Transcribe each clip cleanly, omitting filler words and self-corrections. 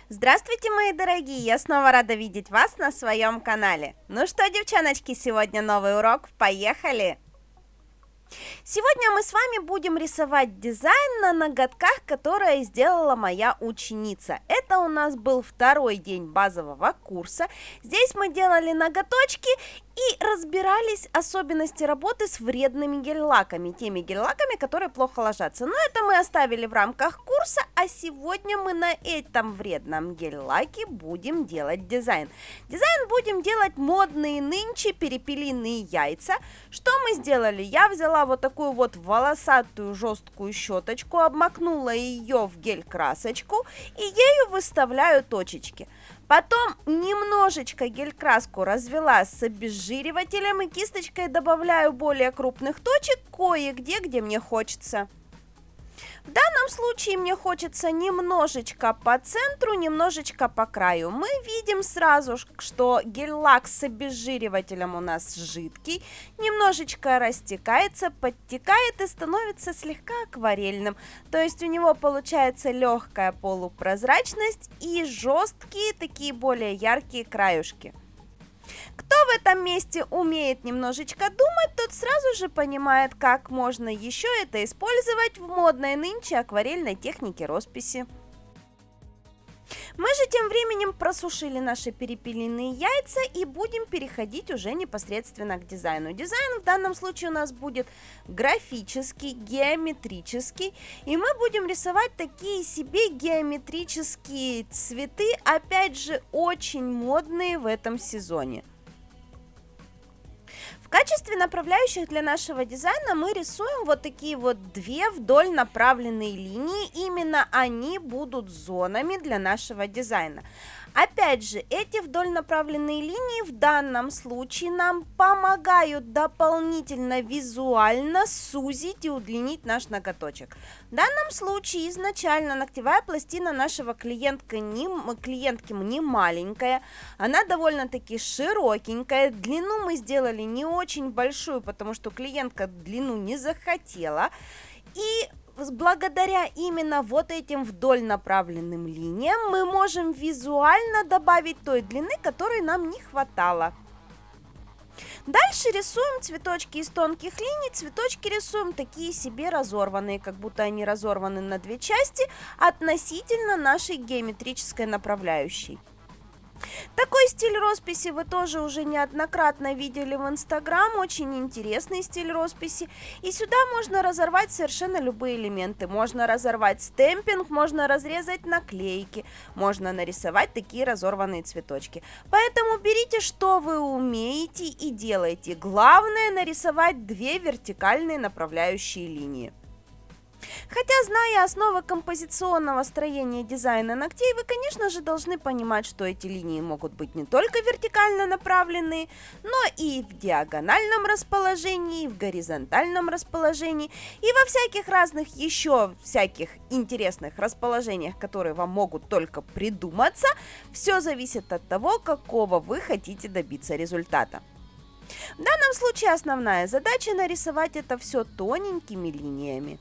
Здравствуйте, мои дорогие! Я снова рада видеть вас на своем канале. Ну что, девчоночки, сегодня новый урок. Поехали! Сегодня мы с вами будем рисовать дизайн на ноготках, которые сделала моя ученица. Это у нас был второй день базового курса. Здесь мы делали ноготочки и разбирались особенности работы с вредными гель-лаками, теми гель-лаками, которые плохо ложатся. Но это мы оставили в рамках курса, а сегодня мы на этом вредном гель-лаке будем делать дизайн. Дизайн будем делать модные нынче перепелиные яйца. Что мы сделали? Я взяла вот такую вот волосатую жесткую щеточку, обмакнула ее в гель-красочку и ею выставляю точечки. Потом немножечко гель-краску развела с обезжиривателем и кисточкой добавляю более крупных точек кое-где, где мне хочется. В данном случае мне хочется немножечко по центру, немножечко по краю. Мы видим сразу, что гель-лак с обезжиривателем у нас жидкий, немножечко растекается, подтекает и становится слегка акварельным. То есть у него получается легкая полупрозрачность и жесткие, такие более яркие краюшки. Кто в этом месте умеет немножечко думать, тот сразу же понимает, как можно еще это использовать в модной нынче акварельной технике росписи. Мы же тем временем просушили наши перепелиные яйца и будем переходить уже непосредственно к дизайну. Дизайн в данном случае у нас будет графический, геометрический, и мы будем рисовать такие себе геометрические цветы, опять же, очень модные в этом сезоне. В качестве направляющих для нашего дизайна мы рисуем вот такие вот две вдоль направленные линии. Именно они будут зонами для нашего дизайна. Опять же, эти вдоль направленные линии в данном случае нам помогают дополнительно визуально сузить и удлинить наш ноготочек. В данном случае изначально ногтевая пластина нашего клиентки не маленькая, она довольно-таки широкенькая. Длину мы сделали не очень большую, потому что клиентка длину не захотела. И благодаря именно вот этим вдоль направленным линиям мы можем визуально добавить той длины, которой нам не хватало. Дальше рисуем цветочки из тонких линий. Цветочки рисуем такие себе разорванные, как будто они разорваны на две части относительно нашей геометрической направляющей. Такой стиль росписи вы тоже уже неоднократно видели в Инстаграм, очень интересный стиль росписи. И сюда можно разорвать совершенно любые элементы. Можно разорвать стемпинг, можно разрезать наклейки, можно нарисовать такие разорванные цветочки. Поэтому берите, что вы умеете, и делайте. Главное нарисовать две вертикальные направляющие линии. Хотя, зная основы композиционного строения дизайна ногтей, вы, конечно же, должны понимать, что эти линии могут быть не только вертикально направленные, но и в диагональном расположении, и в горизонтальном расположении, и во всяких разных еще всяких интересных расположениях, которые вам могут только придуматься. Все зависит от того, какого вы хотите добиться результата. В данном случае основная задача нарисовать это все тоненькими линиями.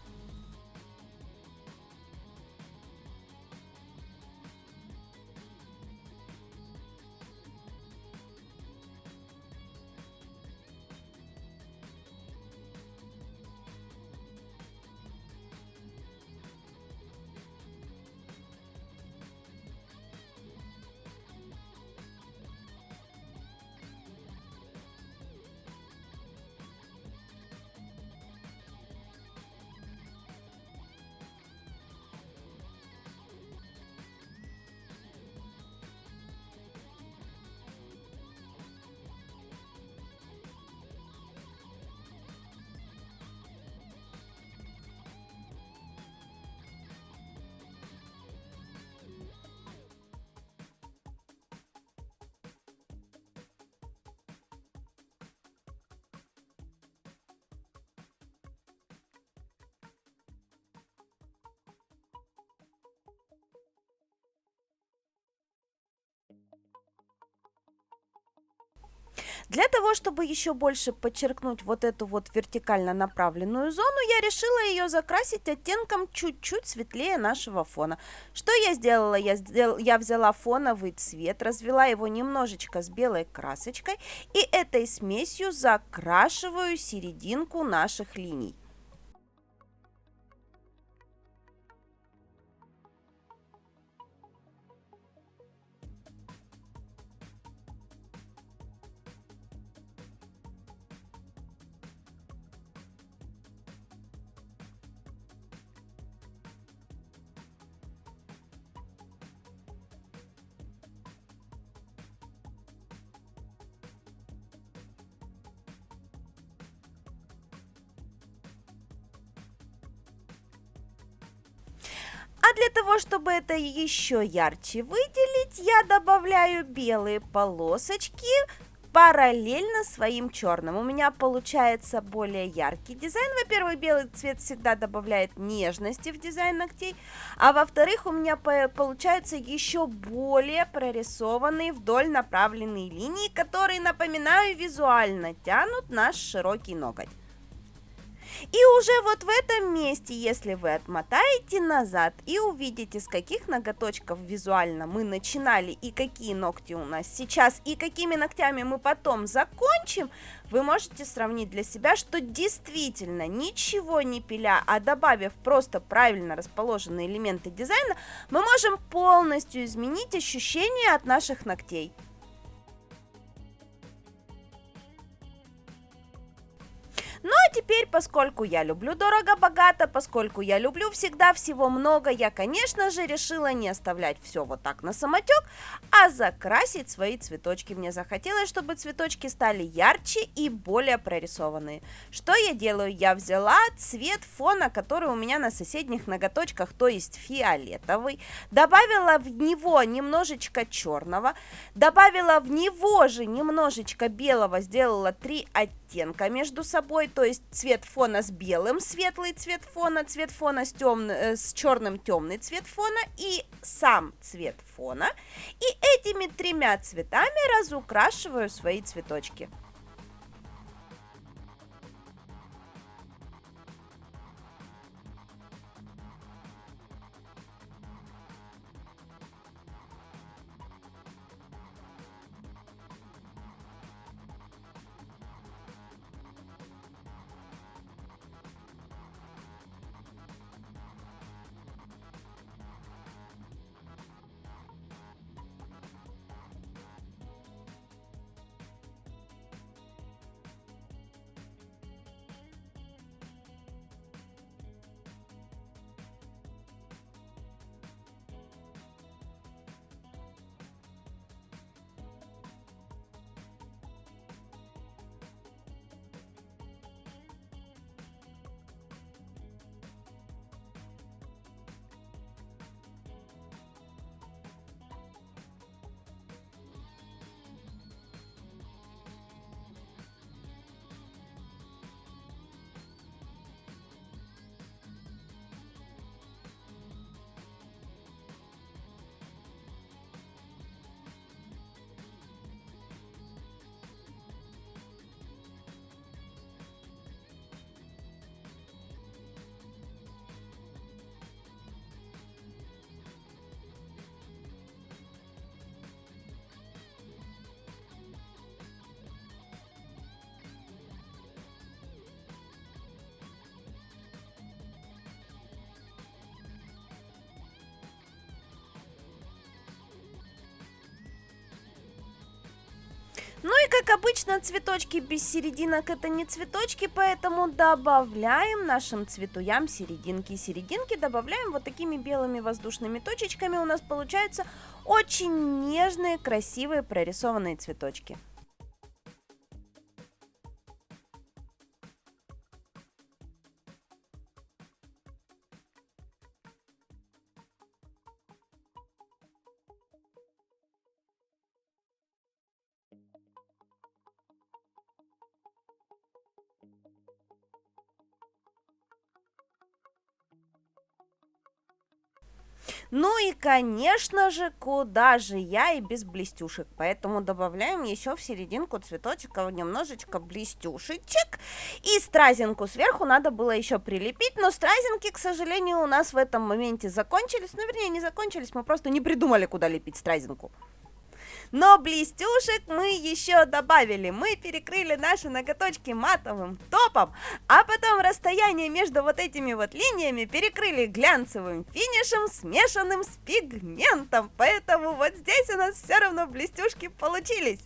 Для того, чтобы еще больше подчеркнуть вот эту вот вертикально направленную зону, я решила ее закрасить оттенком чуть-чуть светлее нашего фона. Что я сделала? Я взяла фоновый цвет, развела его немножечко с белой красочкой и этой смесью закрашиваю серединку наших линий. А для того, чтобы это еще ярче выделить, я добавляю белые полосочки параллельно своим черным. У меня получается более яркий дизайн. Во-первых, белый цвет всегда добавляет нежности в дизайн ногтей, а во-вторых, у меня получаются еще более прорисованные вдоль направленные линии, которые, напоминаю, визуально тянут наш широкий ноготь. И уже вот в этом месте, если вы отмотаете назад и увидите, с каких ноготочков визуально мы начинали и какие ногти у нас сейчас, и какими ногтями мы потом закончим, вы можете сравнить для себя, что действительно ничего не пиля, а добавив просто правильно расположенные элементы дизайна, мы можем полностью изменить ощущение от наших ногтей. Ну а теперь, поскольку я люблю дорого-богато, поскольку я люблю всегда всего много, я, конечно же, решила не оставлять все вот так на самотек, а закрасить свои цветочки. Мне захотелось, чтобы цветочки стали ярче и более прорисованные. Что я делаю? Я взяла цвет фона, который у меня на соседних ноготочках, то есть фиолетовый, добавила в него немножечко черного, добавила в него же немножечко белого, сделала 3 оттенка между собой, то есть цвет фона с белым, светлый цвет фона с черным, темный цвет фона и сам цвет фона. И этими 3 цветами разукрашиваю свои цветочки. Ну и как обычно, цветочки без серединок это не цветочки, поэтому добавляем нашим цветуям серединки. Серединки добавляем вот такими белыми воздушными точечками. У нас получаются очень нежные, красивые прорисованные цветочки. Ну и, конечно же, куда же я и без блестюшек, поэтому добавляем еще в серединку цветочка немножечко блестюшечек, и стразинку сверху надо было еще прилепить, но стразинки, к сожалению, у нас в этом моменте закончились, ну, вернее, не закончились, мы просто не придумали, куда лепить стразинку. Но блестюшек мы еще добавили. Мы перекрыли наши ноготочки матовым топом, а потом расстояние между вот этими вот линиями перекрыли глянцевым финишем, смешанным с пигментом. Поэтому вот здесь у нас все равно блестюшки получились.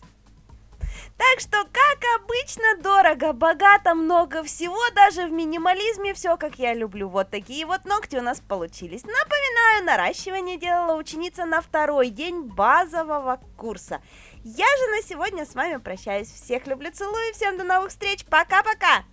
Так что, как обычно, дорого, богато, много всего, даже в минимализме все, как я люблю. Вот такие вот ногти у нас получились. Напоминаю, наращивание делала ученица на второй день базового курса. Я же на сегодня с вами прощаюсь. Всех люблю, целую, всем до новых встреч, пока-пока!